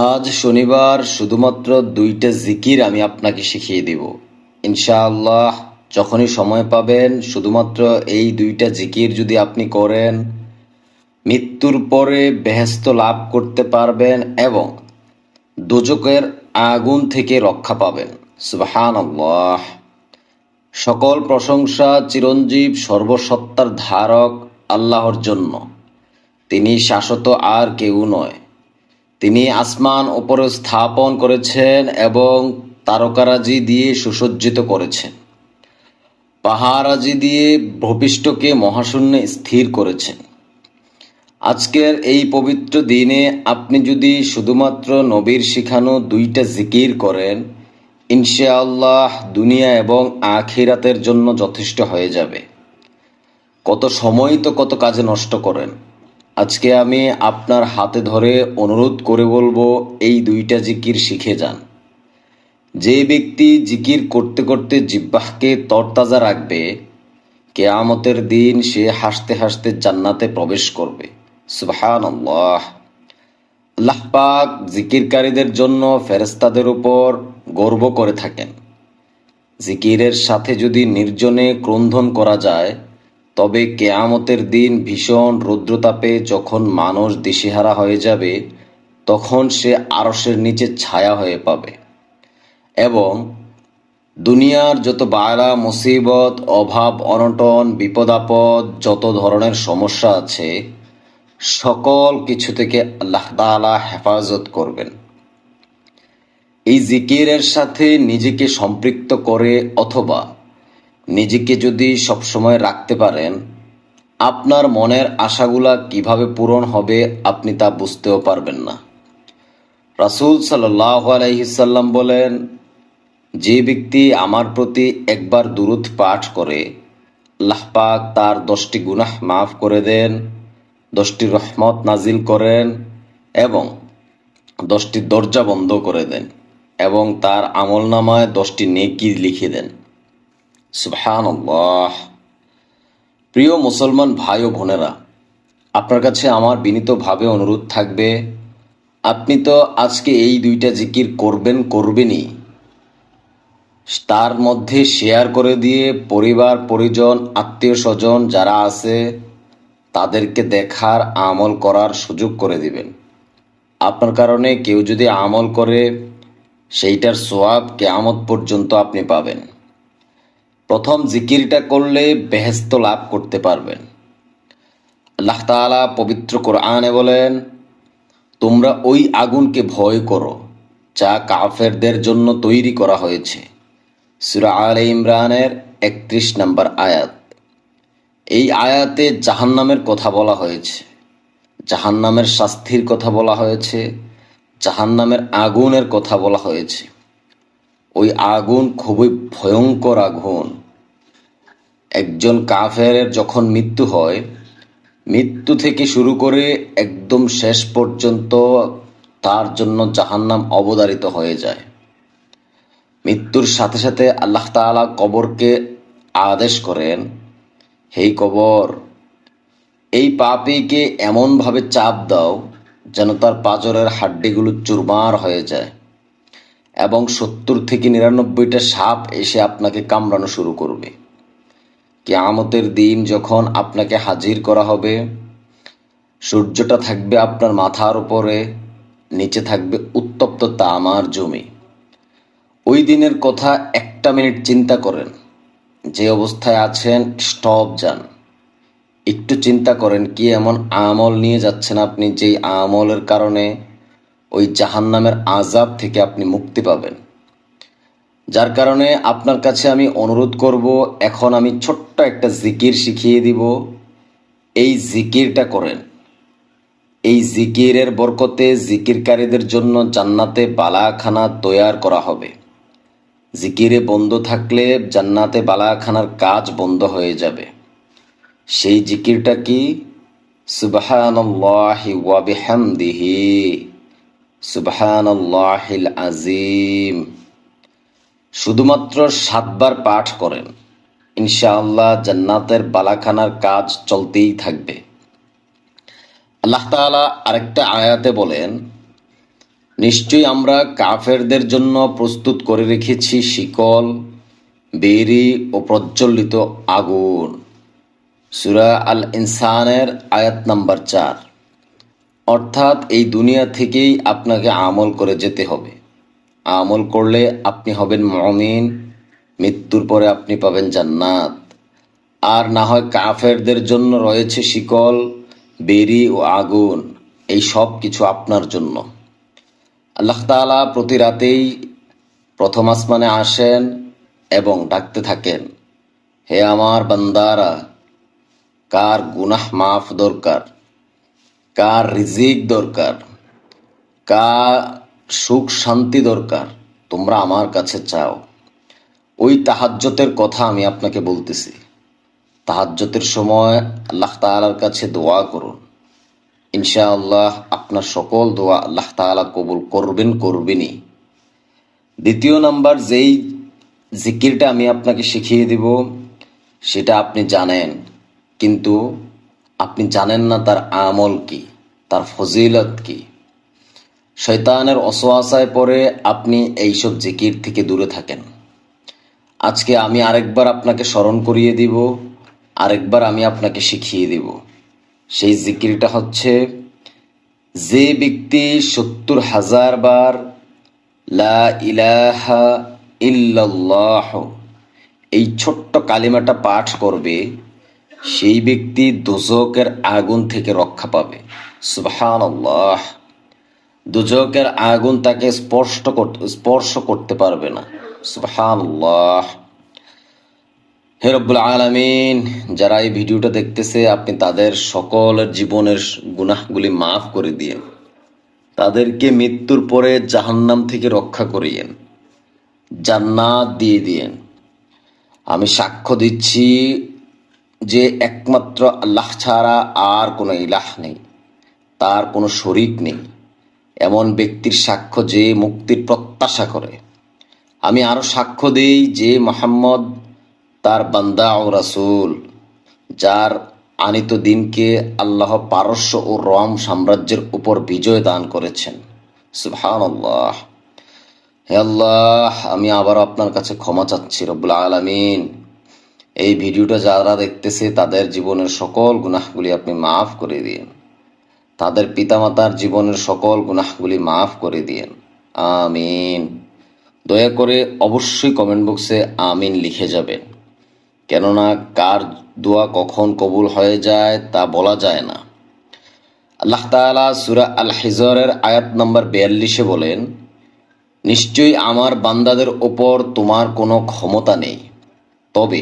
আজ শনিবার শুধুমাত্র 2টা জিকির আমি আপনাকে শিখিয়ে দিব। ইনশাআল্লাহ যখনই সময় পাবেন শুধুমাত্র এই 2টা জিকির যদি আপনি করেন, মৃত্যুর পরে বেহেশত লাভ করতে পারবেন এবং দোজখের আগুন থেকে রক্ষা পাবেন। সুবহানাল্লাহ। সকল প্রশংসা চিরঞ্জীব সর্বসত্তার ধারক আল্লাহর জন্য। তিনি শাশ্বত আর কেউ নয়। তিনি আসমান উপরে স্থাপন করেছেন এবং তারকারাজি দিয়ে সুসজ্জিত করেছেন। পাহাড়াজি দিয়ে ভূপৃষ্ঠকে মহাশূন্যে স্থির করেছেন। আজকের এই পবিত্র দিনে আপনি যদি শুধুমাত্র নবীর শিখানো 2টা জিকির করেন, ইনশাআল্লাহ দুনিয়া এবং আখিরাতের জন্য যথেষ্ট হয়ে যাবে। কত সময় তো কত কাজে নষ্ট করেন। আজকে আমি আপনার হাতে ধরে অনুরোধ করে বলবো, এই 2টা জিকির শিখে যান। যে ব্যক্তি জিকির করতে করতে জিহ্বাকে তরতাজা রাখবে, কিয়ামতের দিন সে হাসতে হাসতে জান্নাতে প্রবেশ করবে। সুবহানাল্লাহ। আল্লাহ পাক জিকিরকারীদের জন্য ফেরেশতাদের উপর গর্ব করে থাকেন। জিকিরের সাথে যদি নির্জনে ক্রন্দন করা যায়, তবে কেয়ামতের দিন ভীষণ রৌদ্রতাপে যখন মানুষ দিশেহারা হয়ে যাবে, তখন সে আরশের নিচে ছায়া হয়ে পাবে এবং দুনিয়ার যত বালা মুসিবত, অভাব অনটন, বিপদ আপদ, যত ধরনের সমস্যা আছে, সকল কিছু থেকে আল্লাহ তাআলা হেফাজত করবেন। এই জিকিরের সাথে নিজেকে সম্পৃক্ত করে অথবা নিজেকে যদি সবসময় রাখতে পারেন, আপনার মনের আশাগুলা কিভাবে পূরণ হবে আপনি তা বুঝতেও পারবেন না। রাসূল সাল্লাল্লাহু আলাইহি সাল্লাম বলেন, যে ব্যক্তি আমার প্রতি একবার দুরূদ পাঠ করে, আল্লাহ পাক তার 10টি গুনাহ মাফ করে দেন, 10টি রহমত নাজিল করেন এবং 10টি দরজা বন্ধ করে দেন এবং তার আমলনামায় 10টি নেকি লিখে দেন। সুবহানাল্লাহ। প্রিয় মুসলমান ভাই ও বোনেরা, আপনার কাছে আমার বিনীতভাবে অনুরোধ থাকবে, আপনি তো আজকে এই 2টা জিকির করবেনই, তার মধ্যে শেয়ার করে দিয়ে পরিবার পরিজন আত্মীয় স্বজন যারা আছে তাদেরকে দেখার আমল করার সুযোগ করে দিবেন। আপনার কারণে কেউ যদি আমল করে, সেইটার সওয়াব কিয়ামত পর্যন্ত আপনি পাবেন। প্রথম জিকিরটা করলে বেহেশত লাভ করতে পারবেন। আল্লাহ তাআলা পবিত্র কোরআনে বলেন, তোমরা ওই আগুনকে ভয় করো যা কাফেরদের জন্য তৈরি করা হয়েছে। সূরা আলে ইমরানের 31 নম্বর আয়াত। এই আয়াতে জাহান্নামের কথা বলা হয়েছে, জাহান্নামের শাস্তির কথা বলা হয়েছে, জাহান্নামের আগুনের কথা বলা হয়েছে। ওই আগুন খুবই ভয়ঙ্কর আগুন। একজন কাফেরের যখন মৃত্যু হয়, মৃত্যু থেকে শুরু করে একদম শেষ পর্যন্ত তার জন্য জাহান্নাম অবধারিত হয়ে যায়। মৃত্যুর সাথে সাথে আল্লাহ তাআলা কবরকে আদেশ করেন, হেই কবর, এই পাপীকে এমনভাবে চাপ দাও যেন তার পাঁজরের হাড্ডিগুলো চুরমার হয়ে যায় এবং 70 থেকে 99টা সাপ এসে আপনাকে কামড়ানো শুরু করবে। কিয়ামতের দিন যখন আপনাকে হাজির করা হবে, সূর্যটা থাকবে আপনার মাথার উপরে, নিচে থাকবে উত্তপ্ত তামার জমি। ওই দিনের কথা একটা মিনিট চিন্তা করেন। যে অবস্থায় আছেন স্টপ যান, একটু চিন্তা করেন কি এমন আমল নিয়ে যাচ্ছেন আপনি, যেই আমলের কারণে ওই জাহান্নামের আযাব থেকে আপনি মুক্তি পাবেন। যার কারণে আপনার কাছে আমি অনুরোধ করব, এখন আমি ছোট্ট একটা জিকির শিখিয়ে দিব, এই জিকিরটা করেন। এই জিকিরের বরকতে জিকিরকারীদের জন্য জান্নাতে বালাখানা তৈয়ার করা হবে। জিকিরে বন্ধ থাকলে জান্নাতে বালাখানার কাজ বন্ধ হয়ে যাবে। সেই জিকিরটা কি? সুবহানাল্লাহি ওয়া বিহামদিহি সুবহানাল্লাহিল আযীম। শুধুমাত্র 7 বার পাঠ করেন, ইনশাআল্লাহ জান্নাতের বালাখানার কাজ চলতেই থাকবে। আল্লাহ তাআলা আরেকটা আয়াতে বলেন, নিশ্চয়ই আমরা কাফেরদের জন্য প্রস্তুত করে রেখেছি শিকল, বেরি ও প্রজ্বলিত আগুন। সূরা আল ইনসানের আয়াত নাম্বার 4। অর্থাৎ এই দুনিয়া থেকেই আপনাকে আমল করে যেতে হবে। আমল করলে আপনি হবেন মুমিন, মৃত্যুর পরে আপনি পাবেন জান্নাত। আর না হয় কাফেরদের জন্য রয়েছে শিকল, বেরি ও আগুন। এই সব কিছু আপনার জন্য। আল্লাহ তাআলা প্রতি রাতেই প্রথম আসমানে আসেন এবং ডাকতে থাকেন, হে আমার বান্দারা, কার গুনাহ মাফ দরকার, কার রিজিক দরকার, কার সুখ শান্তি দরকার, তোমরা আমার কাছে চাও। ওই তাহাজ্জুদের কথা আমি আপনাকে বলতেছি। তাহাজ্জুদের সময় আল্লাহ তাআলার কাছে দোয়া করুন। ইনশাআল্লাহ আপনার সকল দোয়া আল্লাহ তাআলা কবুল করবেনই। দ্বিতীয় নাম্বার যেই জিকিরটা আমি আপনাকে শিখিয়ে দিব, সেটা আপনি জানেন, কিন্তু আপনি জানেন না তার আমল কি, তার ফজিলত কি। শয়তানের ওয়াসওয়াসায় পড়ে আপনি এইসব জিকির থেকে দূরে থাকেন। আজকে আমি আরেকবার আপনাকে স্মরণ করিয়ে দিব, আরেকবার আমি আপনাকে শিখিয়ে দিব। সেই জিকিরটা হচ্ছে, যে ব্যক্তি ৭০,০০০ বার লা ইলাহা ইল্লাল্লাহ এই ছোট্ট কালিমাটা পাঠ করবে, সেই ব্যক্তি দোজখের আগুন থেকে রক্ষা পাবে। সুবহানাল্লাহ। দোজখের আগুন তাকে স্পর্শ করতে পারবে না। সুবহানাল্লাহ। হে রব্বুল আলামিন, যারা এই ভিডিওটা দেখতেছে, আপনি তাদের সকলের জীবনের গুনাহগুলি মাফ করে দিয়েন। তাদেরকে মৃত্যুর পরে জাহান্নাম থেকে রক্ষা করিয়েন, জান্নাত দিয়ে দিয়েন। আমি সাক্ষ্য দিচ্ছি যে একমাত্র আল্লাহ ছাড়া আর কোনো ইলাহ নেই, তার কোনো শরীক নেই। এমন ব্যক্তির সাক্ষ্য যে মুক্তির প্রত্যাশা করে। আমি আরো সাক্ষ্য দিই যে মুহাম্মদ তার বান্দা ও রাসূল, যার আনিত দিনকে আল্লাহ পারস্য ও রোম সাম্রাজ্যের উপর বিজয় দান করেছেন। সুবহানাল্লাহ। হে আল্লাহ, আমি আবার আপনার কাছে ক্ষমা চাচ্ছি রব্বুল আলামিন। এই ভিডিওটা যারা দেখতেছে তাদের জীবনের সকল গুনাহগুলি আপনি মাফ করে দিন। তাদের পিতামাতার জীবনের সকল গুনাহগুলি মাফ করে দিন। আমিন। দয়া করে অবশ্যই কমেন্ট বক্সে আমিন লিখে যাবেন, কেননা কার দোয়া কখন কবুল হয়ে যায় তা বলা যায় না। আল্লাহ তাআলা সূরা আল হিজরের আয়াত নাম্বার 42-এ বলেন, নিশ্চয়ই আমার বান্দাদের ওপর তোমার কোনো ক্ষমতা নেই, তবে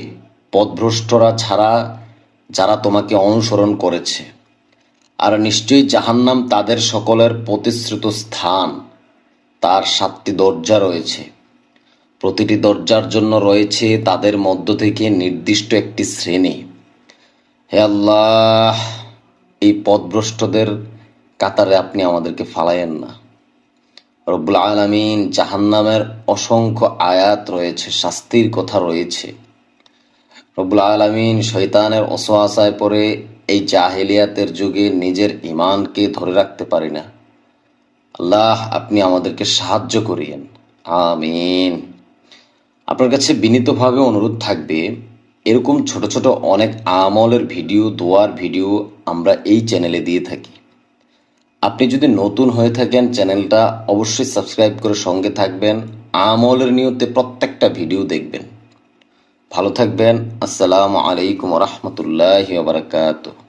পথভ্রষ্টরা ছাড়া যারা তোমাকে অনুসরণ করেছে। আর নিশ্চয়ই জাহান্নাম তাদের সকলের প্রতিশ্রুত স্থান। তার 7টি দরজা রয়েছে, প্রতিটি দরজার জন্য রয়েছে তাদের মধ্য থেকে নির্দিষ্ট একটি শ্রেণী। হে আল্লাহ, এই পথভ্রষ্টদের কাতারে আপনি আমাদেরকে ফালায়েন না। রব্বুল আলামিন, জাহান্নামের অসংখ্য আয়াত রয়েছে, শাস্তির কথা রয়েছে। রব্বুল আলামিন, শয়তানের ওয়াসওয়াসায় পড়ে এই জাহেলিয়াতের যুগে নিজের ঈমানকে ধরে রাখতে পারি না। আল্লাহ, আপনি আমাদেরকে সাহায্য করিয়েন। আমিন। আপনার কাছে বিনীতভাবে অনুরোধ থাকবে, এরকম ছোট ছোট অনেক আমলের ভিডিও, দোয়ার ভিডিও আমরা এই চ্যানেলে দিয়ে থাকি। আপনি যদি নতুন হয়ে থাকেন, চ্যানেলটা অবশ্যই সাবস্ক্রাইব করে সঙ্গে থাকবেন। আমলের নিয়তে প্রত্যেকটা ভিডিও দেখবেন। ভালো থাকবেন। আসসালামু আলাইকুম ওয়া রাহমাতুল্লাহি ওয়া বারাকাতুহু।